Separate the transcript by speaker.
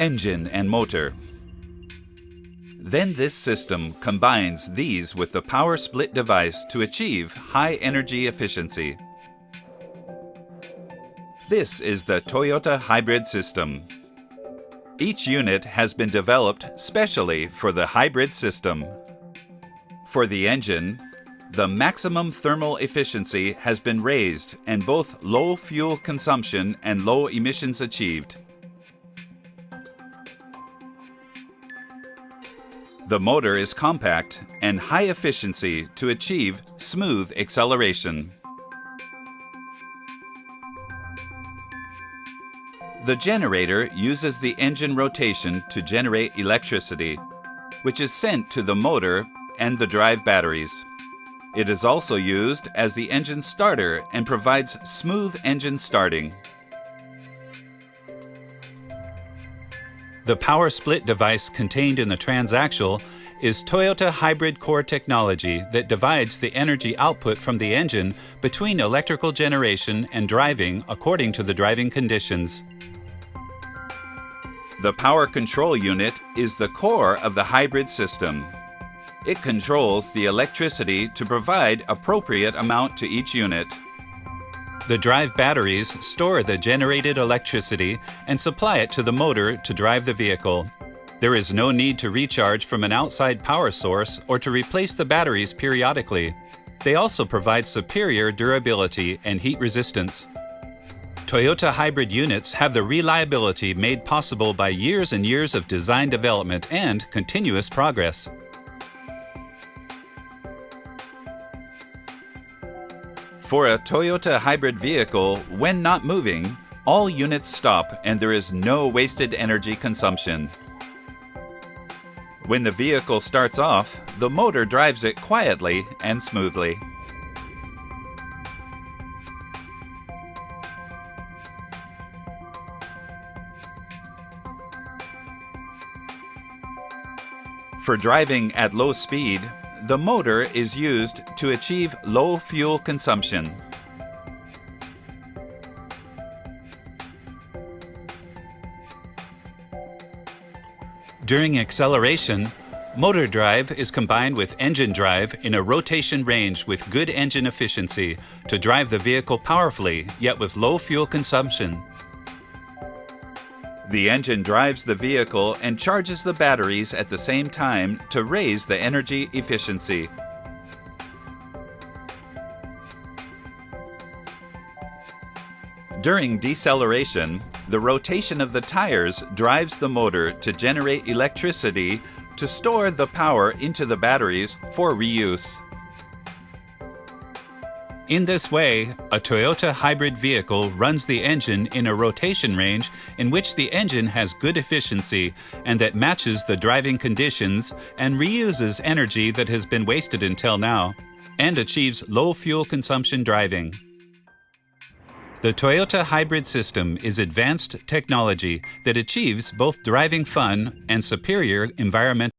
Speaker 1: engine and motor. Then this system combines these with the power split device to achieve high energy efficiency. This is the Toyota hybrid system. Each unit has been developed specially for the hybrid system. For the engine, the maximum thermal efficiency has been raised and both low fuel consumption and low emissions achieved. The motor is compact and high efficiency to achieve smooth acceleration. The generator uses the engine rotation to generate electricity, which is sent to the motor and the drive batteries. It is also used as the engine starter and provides smooth engine starting. The power split device contained in the transaxle is Toyota hybrid core technology that divides the energy output from the engine between electrical generation and driving according to the driving conditions. The power control unit is the core of the hybrid system. It controls the electricity to provide appropriate amount to each unit. The drive batteries store the generated electricity and supply it to the motor to drive the vehicle. There is no need to recharge from an outside power source or to replace the batteries periodically. They also provide superior durability and heat resistance. Toyota hybrid units have the reliability made possible by years and years of design development and continuous progress. For a Toyota hybrid vehicle, when not moving, all units stop and there is no wasted energy consumption. When the vehicle starts off, the motor drives it quietly and smoothly. For driving at low speed, the motor is used to achieve low fuel consumption. During acceleration, motor drive is combined with engine drive in a rotation range with good engine efficiency to drive the vehicle powerfully, yet with low fuel consumption. The engine drives the vehicle and charges the batteries at the same time to raise the energy efficiency. During deceleration, the rotation of the tires drives the motor to generate electricity to store the power into the batteries for reuse. In this way, a Toyota hybrid vehicle runs the engine in a rotation range in which the engine has good efficiency and that matches the driving conditions and reuses energy that has been wasted until now, and achieves low fuel consumption driving. The Toyota hybrid system is advanced technology that achieves both driving fun and superior environmental